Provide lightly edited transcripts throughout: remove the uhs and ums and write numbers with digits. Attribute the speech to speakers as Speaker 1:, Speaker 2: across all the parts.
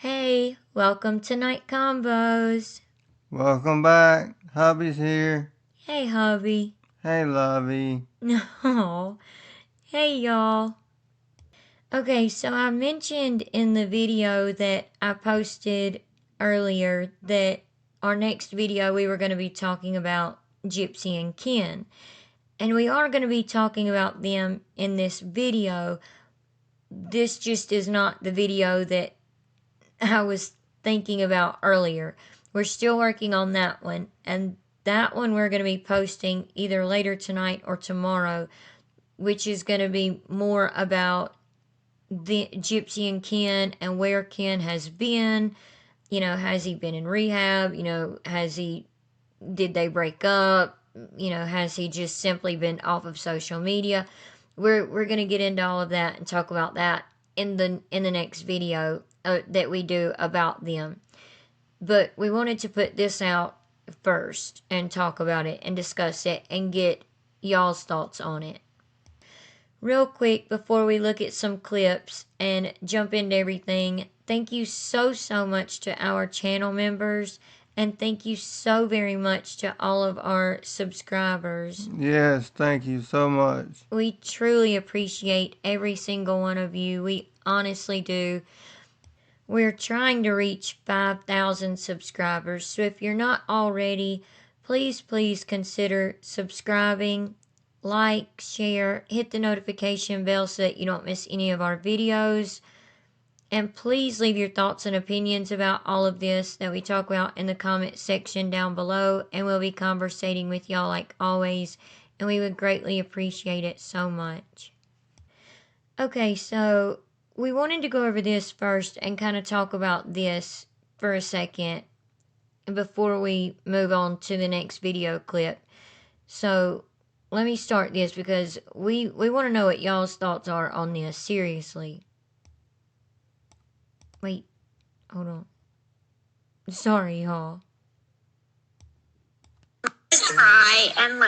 Speaker 1: Hey, welcome to Night Combos.
Speaker 2: Welcome back. Hubby's here.
Speaker 1: Hey, hubby.
Speaker 2: Hey, Lovey.
Speaker 1: No. Hey, y'all. Okay, so I mentioned in the video that I posted earlier that our next video we were going to be talking about Gypsy and Ken. And we are going to be talking about them in this video. This just is not the video that I was thinking about earlier. We're still working on that one, and that one we're going to be posting either later tonight or tomorrow, which is going to be more about the Gypsy and Ken and where Ken has been. Has he been in rehab? Did they break up? Has he just simply been off of social media? We're going to get into all of that and talk about that in the next video that we do about them. But we wanted to put this out first and talk about it and discuss it and get y'all's thoughts on it. Real quick before we look at some clips and jump into everything, thank you so much to our channel members, and thank you so very much to all of our subscribers.
Speaker 2: Yes, thank you so much.
Speaker 1: We truly appreciate every single one of you. We honestly do. We're trying to reach 5,000 subscribers, so if you're not already, please consider subscribing, like, share, hit the notification bell so that you don't miss any of our videos. And please leave your thoughts and opinions about all of this that we talk about in the comment section down below, and we'll be conversating with y'all like always, and we would greatly appreciate it so much. Okay, so we wanted to go over this first and kind of talk about this for a second before we move on to the next video clip. So let me start this because we want to know what y'all's thoughts are on this, seriously. Wait, hold on. Sorry, y'all.
Speaker 3: Try and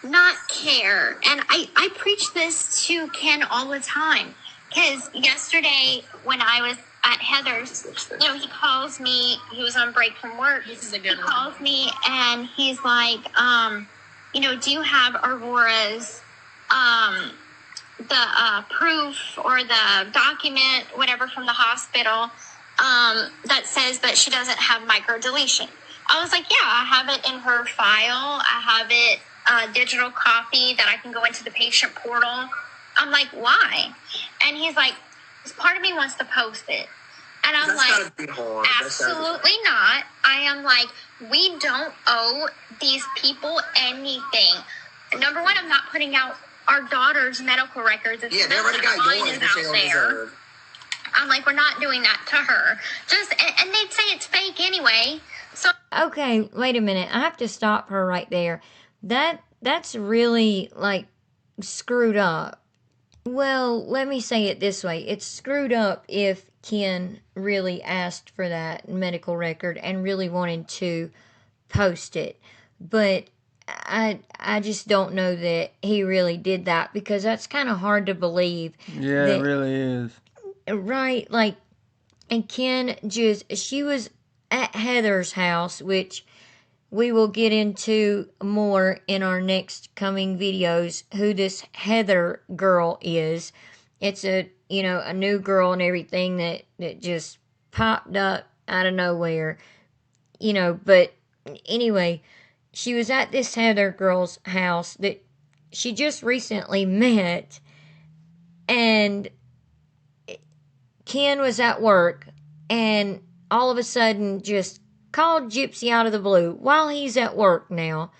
Speaker 3: not care. And I preach this to Ken all the time. Because yesterday when I was at Heather's, he calls me, he was on break from work. This is a good one. He calls me and he's like, do you have Aurora's the proof or the document, whatever, from the hospital that says that she doesn't have microdeletion? I was like, yeah, I have it in her file. I have it digital copy that I can go into the patient portal. I'm like, why? And he's like, part of me wants to post it. And I'm like, absolutely not. I am like, we don't owe these people anything. Number one, I'm not putting out our daughter's medical records.
Speaker 4: Yeah, they already got yours, but they don't deserve.
Speaker 3: I'm like, we're not doing that to her. And they'd say it's fake anyway. So
Speaker 1: okay, wait a minute. I have to stop her right there. That's really screwed up. Well, let me say it this way. It's screwed up if Ken really asked for that medical record and really wanted to post it. But I just don't know that he really did that, because that's kind of hard to believe.
Speaker 2: Yeah, it really is.
Speaker 1: Right, and Ken she was at Heather's house, which we will get into more in our next coming videos, who this Heather girl is. It's a new girl and everything that just popped up out of nowhere. But anyway, she was at this Heather girl's house that she just recently met, and Ken was at work and all of a sudden just called Gypsy out of the blue while he's at work now.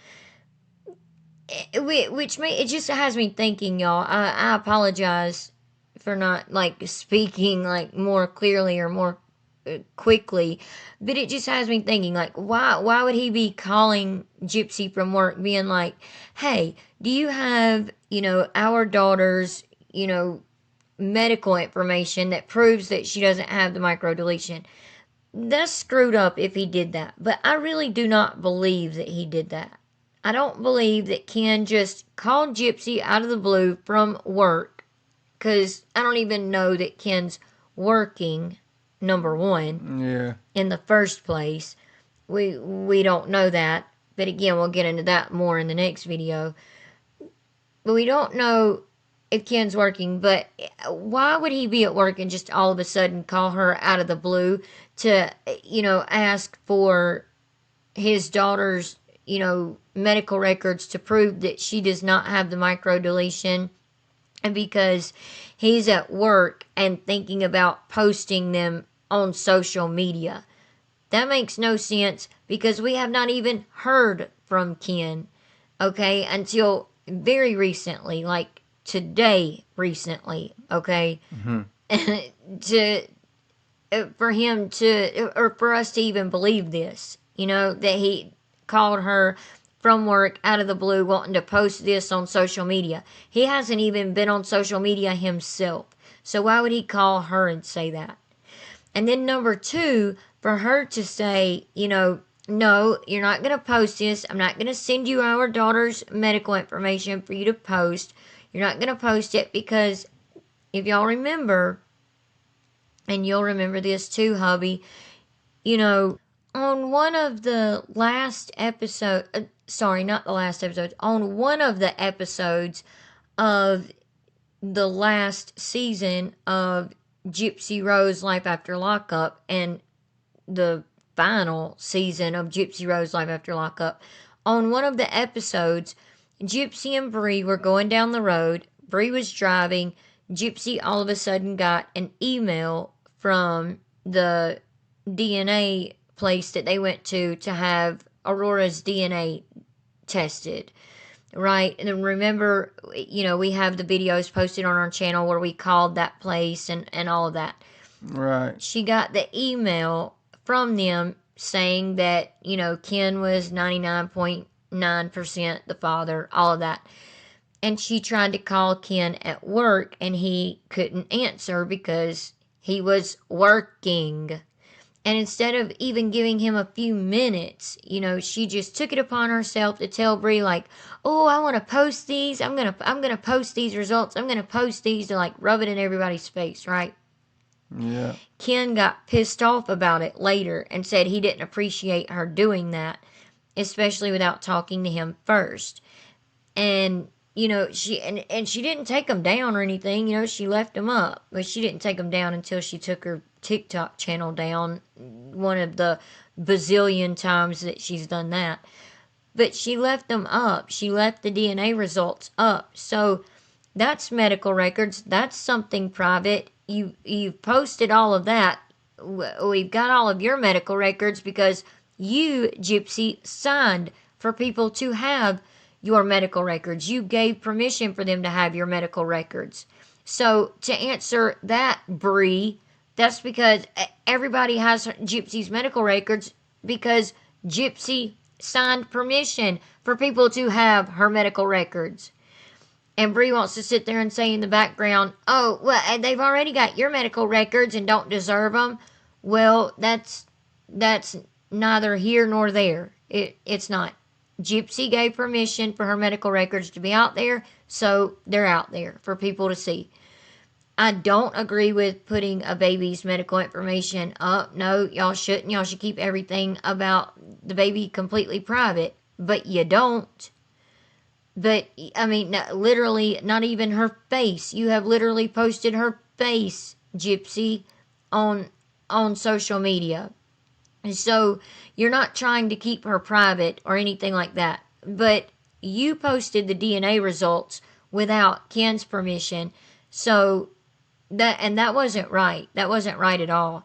Speaker 1: It just has me thinking, y'all. I apologize for not speaking more clearly or more quickly, but it just has me thinking, why would he be calling Gypsy from work being like, hey, do you have our daughter's medical information that proves that she doesn't have the microdeletion? That's screwed up if he did that, but I really do not believe that he did that. I don't believe that Ken just called Gypsy out of the blue from work, because I don't even know that Ken's working, number one,
Speaker 2: Yeah.
Speaker 1: in the first place. We don't know that, but again, we'll get into that more in the next video. But we don't know if Ken's working, but why would he be at work and just all of a sudden call her out of the blue to, ask for his daughter's, medical records to prove that she does not have the microdeletion? And because he's at work and thinking about posting them on social media. That makes no sense because we have not even heard from Ken, okay, until very recently, like today recently, okay? to for him to, or for us to even believe this, that he called her from work out of the blue wanting to post this on social media. He hasn't even been on social media himself. So why would he call her and say that? And then number two, for her to say, no, you're not going to post this. I'm not going to send you our daughter's medical information for you to post. You're not going to post it because if y'all remember, and you'll remember this too, hubby, on one of the last episodes, sorry, not the last episode, on one of the episodes of the last season of Gypsy Rose Life After Lockup and the final season of Gypsy Rose Life After Lockup, on one of the episodes, Gypsy and Bree were going down the road. Bree was driving. Gypsy all of a sudden got an email from the DNA place that they went to have Aurora's DNA tested. Right, and remember, we have the videos posted on our channel where we called that place and all of that.
Speaker 2: Right.
Speaker 1: She got the email from them saying that, Ken was 99.9% the father, all of that. And she tried to call Ken at work and he couldn't answer because he was working. And instead of even giving him a few minutes, she just took it upon herself to tell Bree, like, oh, I want to post these. I'm gonna post these results. I'm gonna post these to like rub it in everybody's face, right?
Speaker 2: Yeah.
Speaker 1: Ken got pissed off about it later and said he didn't appreciate her doing that, especially without talking to him first. And she didn't take them down or anything. She left them up, but she didn't take them down until she took her TikTok channel down, one of the bazillion times that she's done that. But she left them up. She left the DNA results up. So that's medical records. That's something private. You've posted all of that. We've got all of your medical records because you, Gypsy, signed for people to have your medical records. You gave permission for them to have your medical records. So to answer that, Bree, that's because everybody has Gypsy's medical records because Gypsy signed permission for people to have her medical records. And Bree wants to sit there and say in the background, oh, well, they've already got your medical records and don't deserve them. Well, that's neither here nor there. It's not. Gypsy gave permission for her medical records to be out there, so they're out there for people to see. I don't agree with putting a baby's medical information up. No, y'all shouldn't. Y'all should keep everything about the baby completely private. But you don't. But, I mean, literally, not even her face. You have literally posted her face, Gypsy, on social media. And so, you're not trying to keep her private or anything like that. But you posted the DNA results without Ken's permission. So, that wasn't right. That wasn't right at all.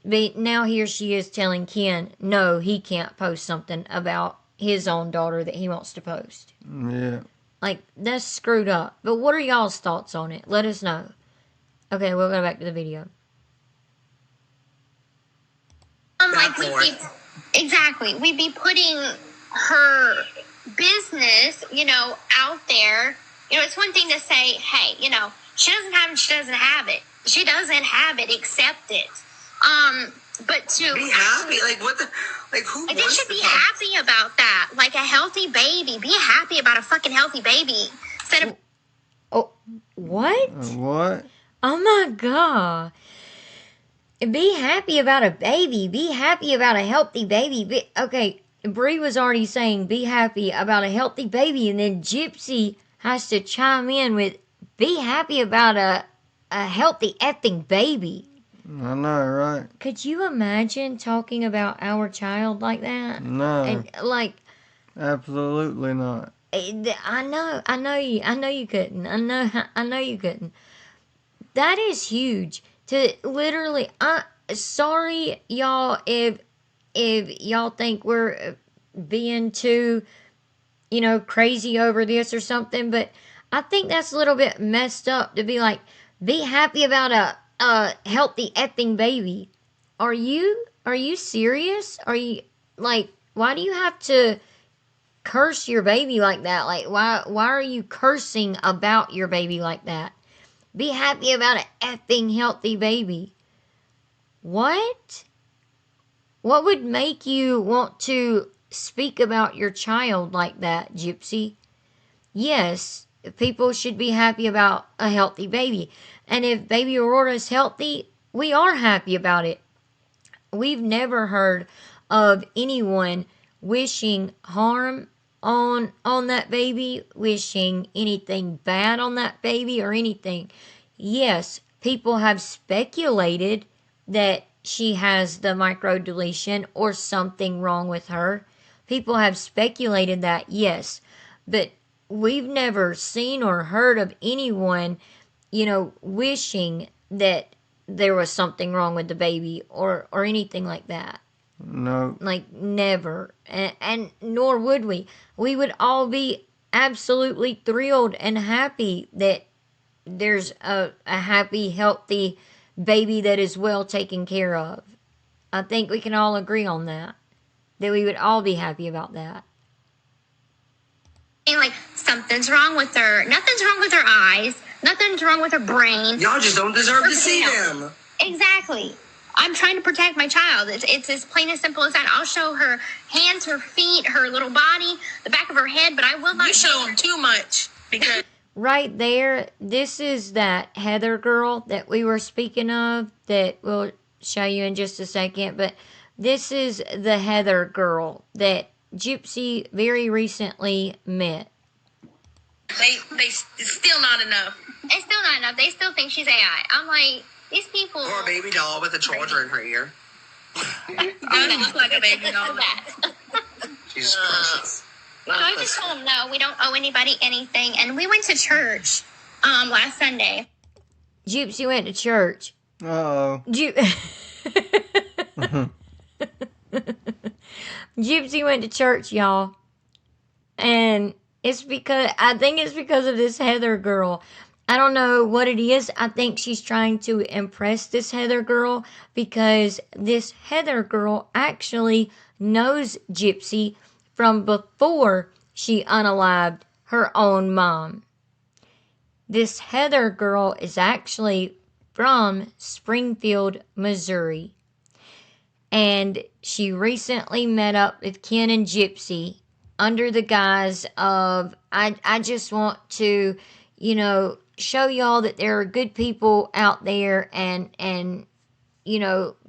Speaker 1: But now here she is telling Ken, no, he can't post something about his own daughter that he wants to post.
Speaker 2: Yeah.
Speaker 1: Like, that's screwed up. But what are y'all's thoughts on it? Let us know. Okay, we'll go back to the video.
Speaker 3: We'd be putting her business, out there. It's one thing to say, hey, she doesn't have it, she doesn't have it. She doesn't have it, accept it. But to
Speaker 4: be happy, who?
Speaker 3: They should be happy about that. Like a healthy baby. Be happy about a fucking healthy baby. Instead of
Speaker 1: what?
Speaker 2: What?
Speaker 1: Oh my god. Be happy about a baby. Be happy about a healthy baby. Okay, Bree was already saying be happy about a healthy baby, and then Gypsy has to chime in with be happy about a healthy effing baby.
Speaker 2: I know, right?
Speaker 1: Could you imagine talking about our child like that?
Speaker 2: No,
Speaker 1: And like,
Speaker 2: absolutely not.
Speaker 1: I know you couldn't. I know you couldn't. That is huge. To literally, sorry y'all if y'all think we're being too, crazy over this or something, but I think that's a little bit messed up to be like, be happy about a healthy effing baby. Are you serious? Are you like, why do you have to curse your baby like that? Like, why are you cursing about your baby like that? Be happy about an effing healthy baby. What? What would make you want to speak about your child like that, Gypsy? Yes, people should be happy about a healthy baby. And if baby Aurora is healthy, we are happy about it. We've never heard of anyone wishing harm on that baby, wishing anything bad on that baby or anything. Yes, people have speculated that she has the microdeletion or something wrong with her. People have speculated that, yes, but we've never seen or heard of anyone, wishing that there was something wrong with the baby or anything like that.
Speaker 2: No.
Speaker 1: Like, never. And nor would we. We would all be absolutely thrilled and happy that there's a happy, healthy baby that is well taken care of. I think we can all agree on that. That we would all be happy about that.
Speaker 3: Like, something's wrong with her. Nothing's wrong with her eyes. Nothing's wrong with her brain.
Speaker 4: Y'all just don't deserve to see them.
Speaker 3: Exactly. I'm trying to protect my child. It's as plain and simple as that. I'll show her hands, her feet, her little body, the back of her head, but I will not show them too much because
Speaker 1: right there, this is that Heather girl that we were speaking of that we'll show you in just a second. But this is the Heather girl that Gypsy very recently met.
Speaker 3: It's still not enough. It's still not enough. They still think she's AI. I'm like, these people.
Speaker 4: Or a baby doll with a charger in her ear.
Speaker 3: Don't look like a baby doll.
Speaker 4: Jesus Christ.
Speaker 3: So I just told them, no, we don't owe anybody anything. And we went to church last Sunday.
Speaker 1: Gypsy went to church.
Speaker 2: Uh-oh.
Speaker 1: Gypsy went to church, y'all. And I think it's because of this Heather girl. I don't know what it is. I think she's trying to impress this Heather girl because this Heather girl actually knows Gypsy from before she unalived her own mom. This Heather girl is actually from Springfield, Missouri. And she recently met up with Ken and Gypsy under the guise of, I just want to, show y'all that there are good people out there and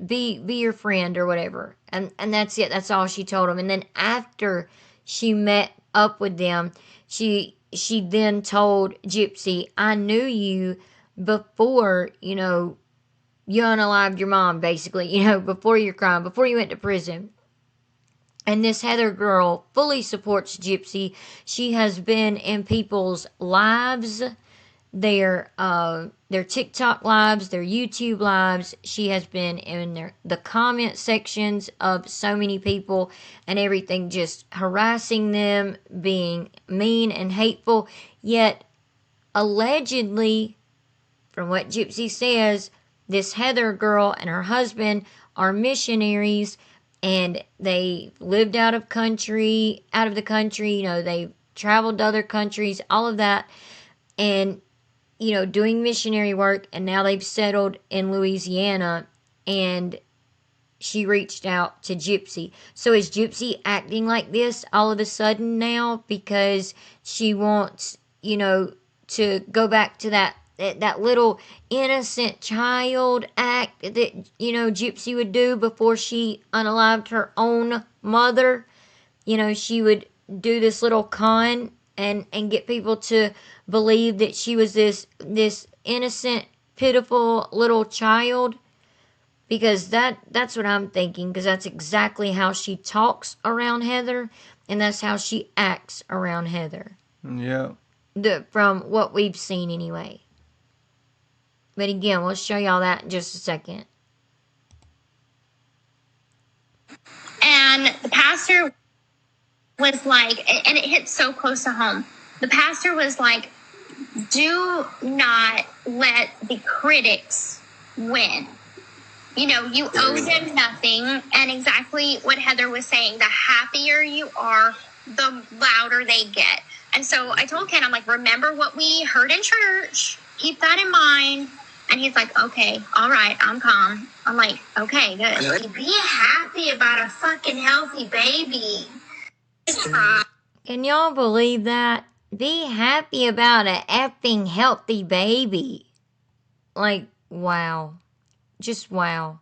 Speaker 1: be your friend or whatever. And that's it. That's all she told them. And then after she met up with them, she then told Gypsy, I knew you before, you unalived your mom, basically, before your crime, before you went to prison. And this Heather girl fully supports Gypsy. She has been in people's lives, their TikTok lives, their YouTube lives. She has been in the comment sections of so many people and everything, just harassing them, being mean and hateful. Yet, allegedly, from what Gypsy says, this Heather girl and her husband are missionaries, and they lived out of the country, they've traveled to other countries, all of that, and, doing missionary work, and now they've settled in Louisiana, and she reached out to Gypsy. So is Gypsy acting like this all of a sudden now because she wants, to go back to that that little innocent child act that, you know, Gypsy would do before she unalived her own mother. You know, she would do this little con and get people to believe that she was this innocent, pitiful little child. Because that's what I'm thinking, because that's exactly how she talks around Heather, and that's how she acts around Heather.
Speaker 2: Yeah.
Speaker 1: From what we've seen anyway. But again, we'll show y'all that in just a second.
Speaker 3: And the pastor was like, and it hit so close to home. The pastor was like, do not let the critics win. You know, you owe them nothing. And exactly what Heather was saying, the happier you are, the louder they get. And so I told Ken, I'm like, remember what we heard in church. Keep that in mind. And he's like, okay, all right, I'm calm. I'm like, okay, good. Be happy about a fucking healthy baby.
Speaker 1: Can y'all believe that? Be happy about a effing healthy baby. Like, wow. Just wow.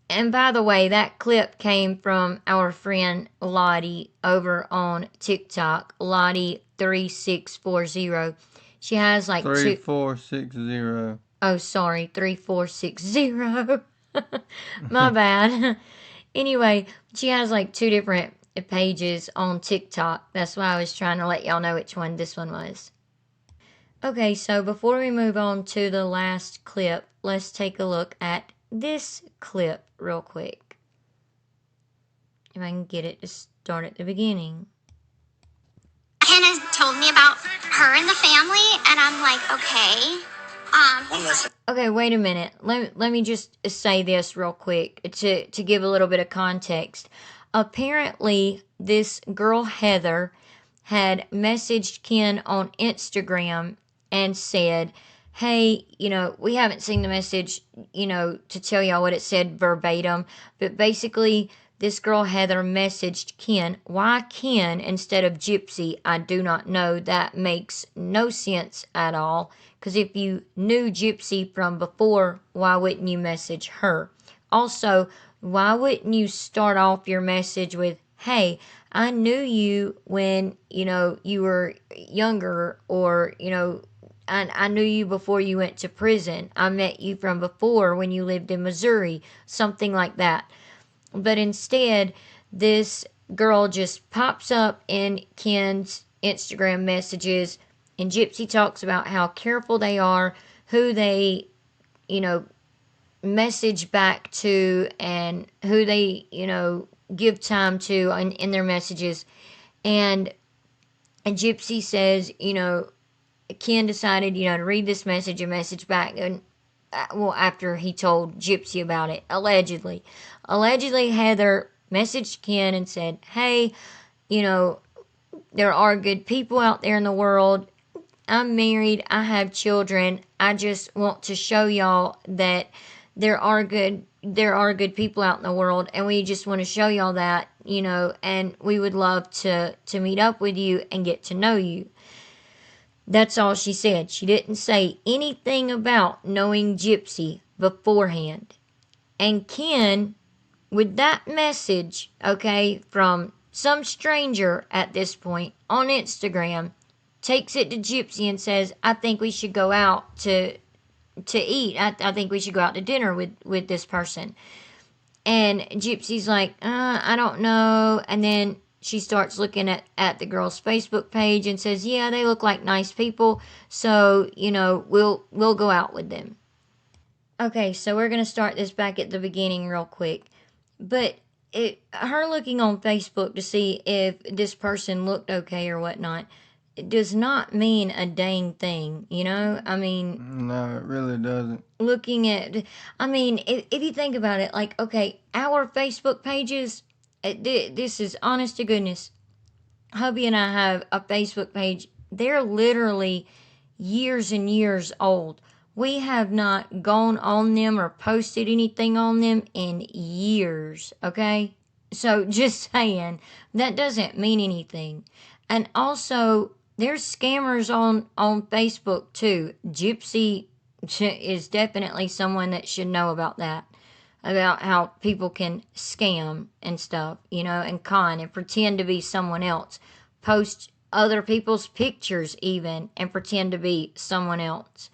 Speaker 1: And by the way, that clip came from our friend Lottie over on TikTok. Lottie3640. She has like
Speaker 2: 3460.
Speaker 1: Oh, sorry, 3460. My bad. Anyway, she has like 2 different pages on TikTok. That's why I was trying to let y'all know which one this one was. Okay, so before we move on to the last clip, let's take a look at this clip real quick. If I can get it to start at the beginning.
Speaker 3: Hannah told me about her and the family, and I'm like, okay.
Speaker 1: Okay, wait a minute. Let me just say this real quick to give a little bit of context. Apparently, this girl Heather had messaged Ken on Instagram and said, hey, you know, we haven't seen the message, you know, to tell y'all what it said verbatim, but basically this girl Heather messaged Ken. Why Ken instead of Gypsy, I do not know. That makes no sense at all. Because if you knew Gypsy from before, why wouldn't you message her? Also, why wouldn't you start off your message with, hey, I knew you when, you know, you were younger, or, you know, I knew you before you went to prison. I met you from before when you lived in Missouri. Something like that. But instead, this girl just pops up in Ken's Instagram messages, and Gypsy talks about how careful they are, who they, you know, message back to, and who they, you know, give time to in their messages. And Gypsy says, you know, Ken decided, you know, to read this message and message back, and well, after he told Gypsy about it, allegedly. Allegedly, Heather messaged Ken and said, hey, you know, there are good people out there in the world. I'm married. I have children. I just want to show y'all that there are good people out in the world, and we just want to show y'all that, you know, and we would love to meet up with you and get to know you. That's all she said. She didn't say anything about knowing Gypsy beforehand. And Ken, with that message, okay, from some stranger at this point on Instagram, takes it to Gypsy and says, I think we should go out to eat. I think we should go out to dinner with this person. And Gypsy's like, I don't know. And then she starts looking at the girl's Facebook page and says, yeah, they look like nice people. So, you know, we'll go out with them. Okay, so we're going to start this back at the beginning real quick. But her looking on Facebook to see if this person looked okay or whatnot, it does not mean a dang thing, you know? I mean...
Speaker 2: No, it really doesn't.
Speaker 1: Looking at... I mean, if you think about it, like, okay, our Facebook pages... This is honest to goodness. Hubby and I have a Facebook page. They're literally years and years old. We have not gone on them or posted anything on them in years, okay? So just saying, that doesn't mean anything. And also, there's scammers on Facebook too. Gypsy is definitely someone that should know about that, about how people can scam and stuff, and con and pretend to be someone else, post other people's pictures even and pretend to be someone else.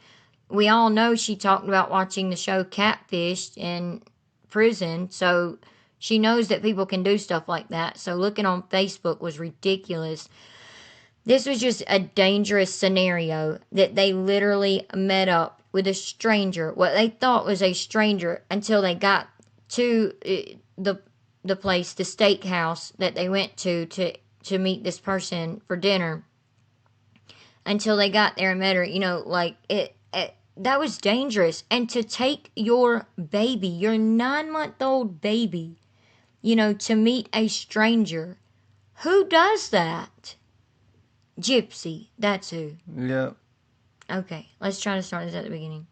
Speaker 1: We all know she talked about watching the show Catfished in prison, so she knows that people can do stuff like that. So looking on Facebook was ridiculous. This was just a dangerous scenario that they literally met up with a stranger, what they thought was a stranger, until they got to the place, the steakhouse that they went to meet this person for dinner. Until they got there and met her, that was dangerous. And to take your baby, your 9-month-old baby, to meet a stranger, who does that? Gypsy, that's who.
Speaker 2: Yep.
Speaker 1: Okay, let's try to start this at the beginning.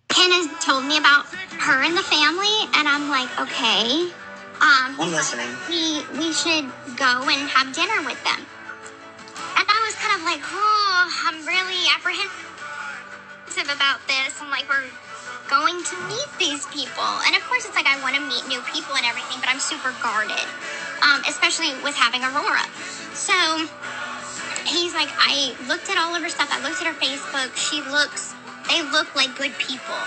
Speaker 3: Ken has told me about her and the family, and I'm like, okay.
Speaker 4: I'm listening.
Speaker 3: We should go and have dinner with them. And I was kind of like, oh, I'm really apprehensive about this. I'm like, we're going to meet these people. And of course, it's like I want to meet new people and everything, but I'm super guarded, especially with having Aurora. So he's like, I looked at all of her stuff. I looked at her Facebook. They look like good people.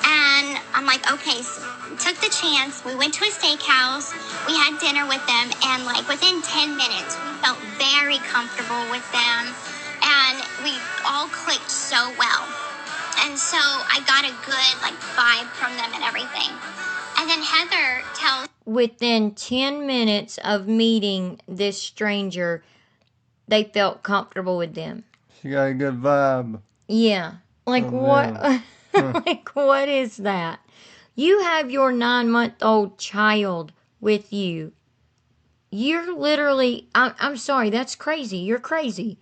Speaker 3: And I'm like, okay, so took the chance. We went to a steakhouse. We had dinner with them. And like within 10 minutes, we felt very comfortable with them. And we all clicked so well. And so I got a good like vibe from them and everything. And then Heather tells...
Speaker 1: Within 10 minutes of meeting this stranger, they felt comfortable with them.
Speaker 2: She got a good vibe.
Speaker 1: Yeah. Like
Speaker 2: Oh,
Speaker 1: what? Like what is that? You have your 9-month-old child with you. You're literally... I'm sorry, that's crazy. You're crazy.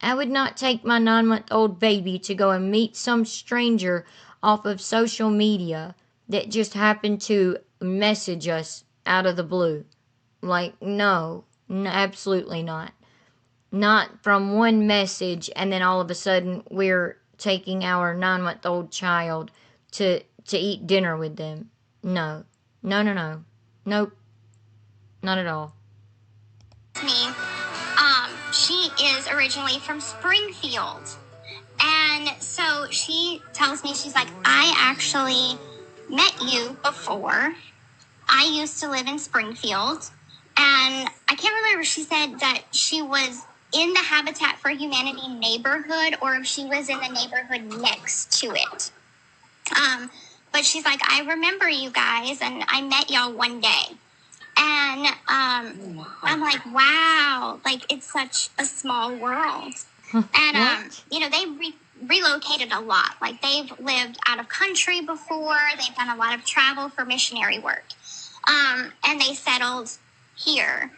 Speaker 1: I would not take my 9-month-old baby to go and meet some stranger off of social media that just happened to message us out of the blue. Like, no, absolutely not. Not from one message and then all of a sudden we're taking our 9-month-old child to eat dinner with them. No. No. Nope. Not at all.
Speaker 3: Me. She is originally from Springfield. And so she tells me, she's like, I actually met you before. I used to live in Springfield. And I can't remember if she said that she was in the Habitat for Humanity neighborhood or if she was in the neighborhood next to it. But she's like, I remember you guys and I met y'all one day. And I'm like, wow, like it's such a small world. And, they relocated a lot. Like they've lived out of country before. They've done a lot of travel for missionary work. And they settled here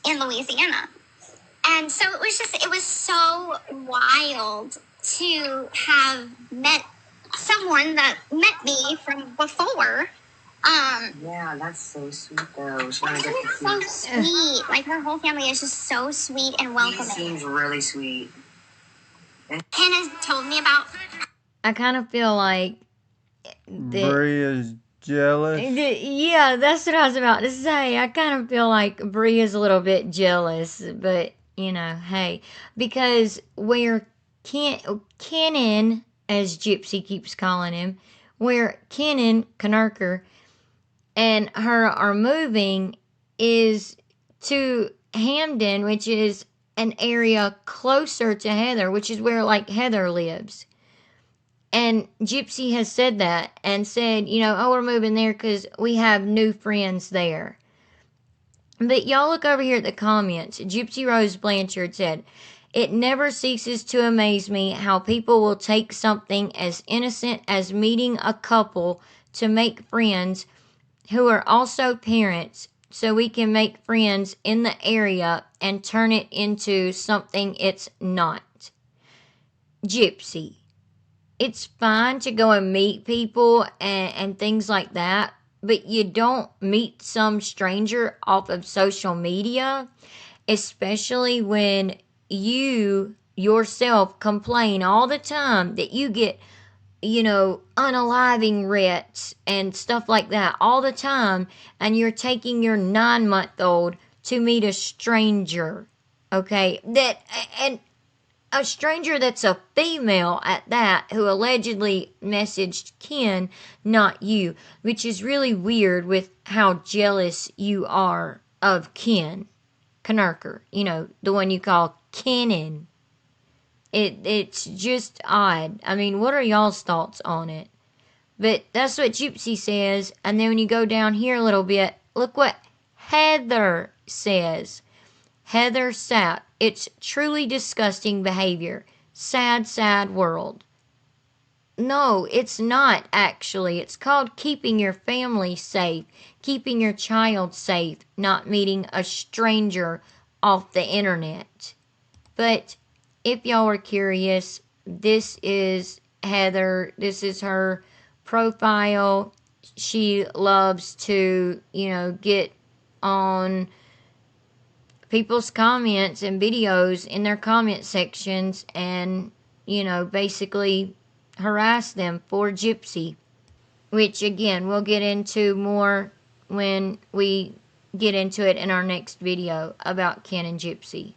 Speaker 3: in Louisiana. And so it was so wild to have met someone that met me from before.
Speaker 4: Yeah, that's so sweet though. She wanna get to see.
Speaker 3: So sweet. Like her whole family is just so sweet and
Speaker 4: She
Speaker 3: welcoming.
Speaker 4: seems really sweet.
Speaker 3: Ken has told me about...
Speaker 1: I kind of feel like...
Speaker 2: Bree is jealous.
Speaker 1: Yeah, that's what I was about to say. I kind of feel like Bree is a little bit jealous, but, hey. Because where Kenan, as Gypsy keeps calling him, where Knurker, and her are moving is to Hamden, which is an area closer to Heather, which is where, like, Heather lives. And Gypsy has said that and said, we're moving there because we have new friends there. But y'all look over here at the comments. Gypsy Rose Blanchard said, it never ceases to amaze me how people will take something as innocent as meeting a couple to make friends who are also parents so we can make friends in the area and turn it into something it's not. Gypsy, it's fine to go and meet people and things like that, but you don't meet some stranger off of social media especially when you yourself complain all the time that you get, unaliving threats and stuff like that all the time, and you're taking your 9-month-old to meet a stranger, okay? And a stranger that's a female at that, who allegedly messaged Ken, not you, which is really weird with how jealous you are of Ken Knerker, the one you call Kenan. It's just odd. I mean, what are y'all's thoughts on it? But that's what Gypsy says. And then when you go down here a little bit, look what Heather says. Heather Sapp. It's truly disgusting behavior. Sad, sad world. No, it's not actually. It's called keeping your family safe, keeping your child safe, not meeting a stranger off the internet. But if y'all were curious, this is Heather. This is her profile. She loves to, get on people's comments and videos in their comment sections and, basically harass them for Gypsy. Which, again, we'll get into more when we get into it in our next video about Ken and Gypsy.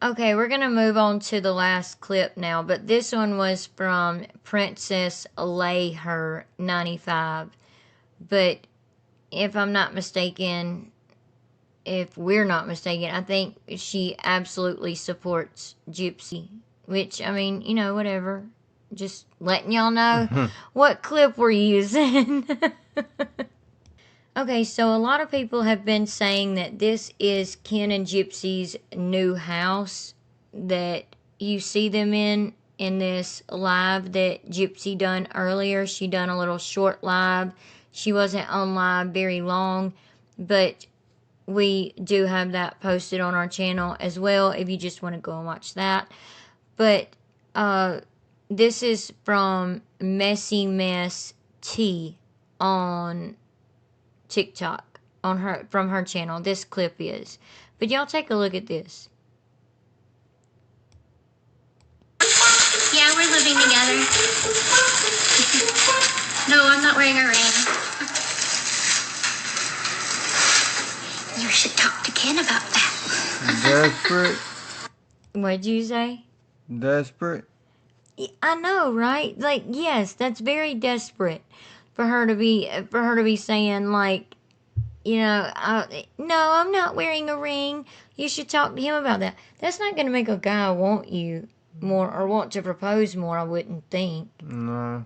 Speaker 1: Okay, we're going to move on to the last clip now, but this one was from Princess Layher 95. But if I'm not mistaken, if we're not mistaken, I think she absolutely supports Gypsy. Which, I mean, whatever. Just letting y'all know what clip we're using. Okay, so a lot of people have been saying that this is Ken and Gypsy's new house that you see them in this live that Gypsy done earlier. She done a little short live. She wasn't on live very long, but we do have that posted on our channel as well if you just want to go and watch that. But this is from Messy Mess T on TikTok from her channel. This clip is. But y'all take a look at this.
Speaker 3: Yeah, we're living together. No, I'm not wearing a ring. You should talk to Ken about that.
Speaker 2: Desperate.
Speaker 1: What'd you say?
Speaker 2: Desperate.
Speaker 1: I know, right? Like, yes, that's very desperate for her to be saying, like, no, I'm not wearing a ring. You should talk to him about that. That's not going to make a guy want you more or want to propose more, I wouldn't think.
Speaker 2: No.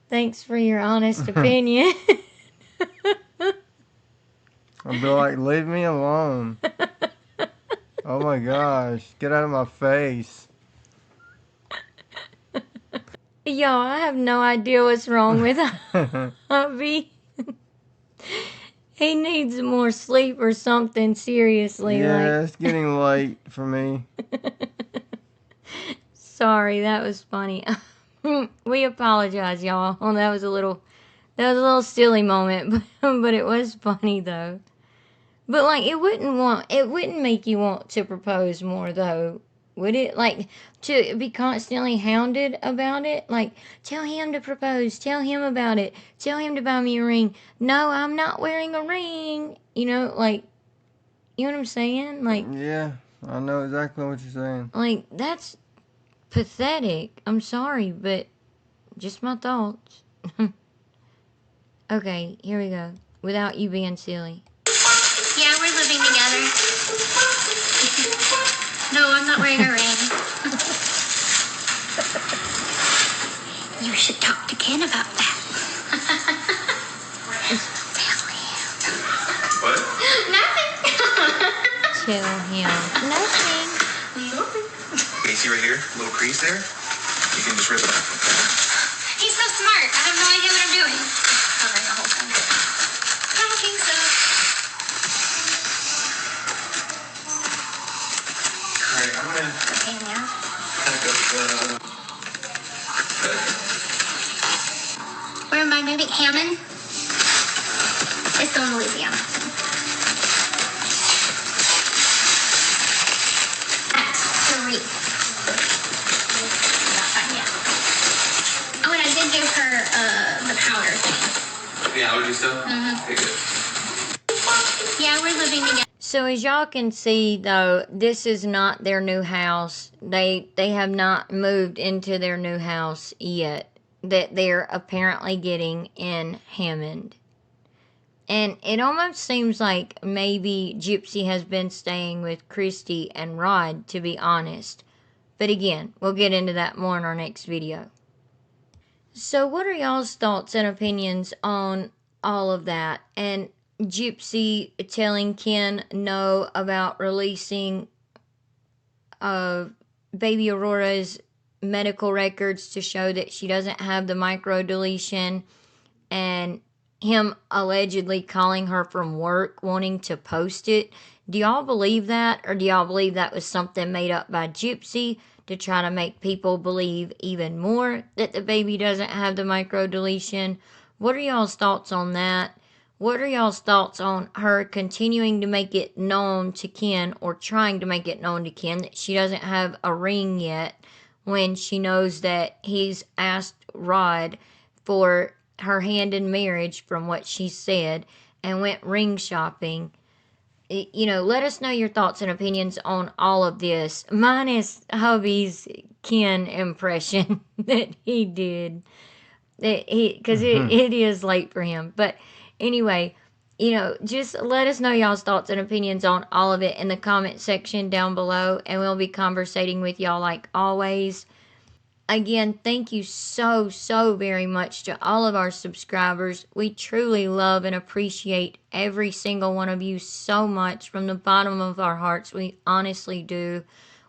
Speaker 1: Thanks for your honest opinion.
Speaker 2: I'll be like, leave me alone. Oh my gosh, get out of my face.
Speaker 1: Y'all, I have no idea what's wrong with hubby. He needs more sleep or something, seriously.
Speaker 2: Yeah, it's getting late for me.
Speaker 1: Sorry, that was funny. We apologize, y'all. Oh, that was a little silly moment, but it was funny though. But like, it wouldn't make you want to propose more though, would it? Like, to be constantly hounded about it? Like, tell him to propose, tell him about it, tell him to buy me a ring. No, I'm not wearing a ring. Like, you know what I'm saying? Like,
Speaker 2: Yeah, I know exactly what you're saying.
Speaker 1: like, that's pathetic. I'm sorry, but just my thoughts. Okay, here we go. Without you being silly.
Speaker 3: Yeah, we're living together. No, I'm not wearing a ring. You should talk to Ken about that.
Speaker 5: What?
Speaker 3: Nothing.
Speaker 1: Tell him. Nothing.
Speaker 5: Okay, see right here? Little crease there? You can just rip it off, okay?
Speaker 3: He's so smart. I have no idea what I'm doing. Covering the whole thing. I don't think so.
Speaker 5: Alright, I'm gonna
Speaker 3: Okay, now.
Speaker 5: pack up
Speaker 3: Where am I moving? Hammond? It's going to Louisiana.
Speaker 5: The allergy stuff? Okay, good.
Speaker 3: Yeah, we're living together.
Speaker 1: So as y'all can see, though, this is not their new house. They have not moved into their new house yet that they're apparently getting in Hammond. And it almost seems like maybe Gypsy has been staying with Christy and Rod, to be honest. But again, we'll get into that more in our next video. So what are y'all's thoughts and opinions on all of that? And Gypsy telling Ken no about releasing baby Aurora's medical records to show that she doesn't have the microdeletion, and him allegedly calling her from work wanting to post it. Do y'all believe that, or do y'all believe that was something made up by Gypsy to try to make people believe even more that the baby doesn't have the microdeletion? What are y'all's thoughts on that? What are y'all's thoughts on her continuing to make it known to Ken, or trying to make it known to Ken, that she doesn't have a ring yet, when she knows that he's asked Rod for her hand in marriage, from what she said, and went ring shopping? You know, let us know your thoughts and opinions on all of this, minus hubby's Ken impression that he did. Because it is late for him. But anyway, you know, just let us know y'all's thoughts and opinions on all of it in the comment section down below, and we'll be conversating with y'all like always. Again, thank you so very much to all of our subscribers. We truly love and appreciate every single one of you so much from the bottom of our hearts. We honestly do.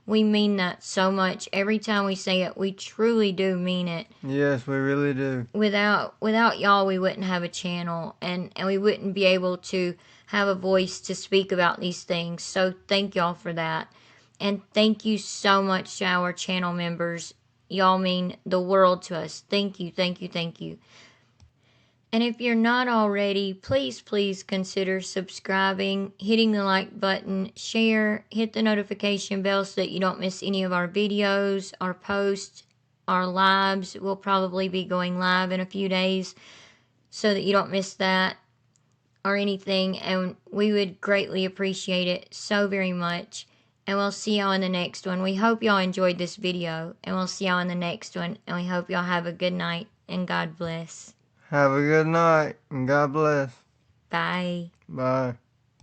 Speaker 1: We mean that so much. Every time we say it, we truly do mean it.
Speaker 2: Yes, we really do.
Speaker 1: Without y'all, we wouldn't have a channel, and we wouldn't be able to have a voice to speak about these things. So thank y'all for that. And thank you so much to our channel members. Y'all mean the world to us. Thank you, thank you, thank you. And if you're not already, please consider subscribing, hitting the like button, share, hit the notification bell so that you don't miss any of our videos, our posts, our lives. We'll probably be going live in a few days so that you don't miss that or anything. And we would greatly appreciate it so very much. And we'll see y'all in the next one. We hope y'all enjoyed this video. And we'll see y'all in the next one. And we hope y'all have a good night. And God bless.
Speaker 2: Have a good night, and God bless.
Speaker 1: Bye.
Speaker 2: Bye.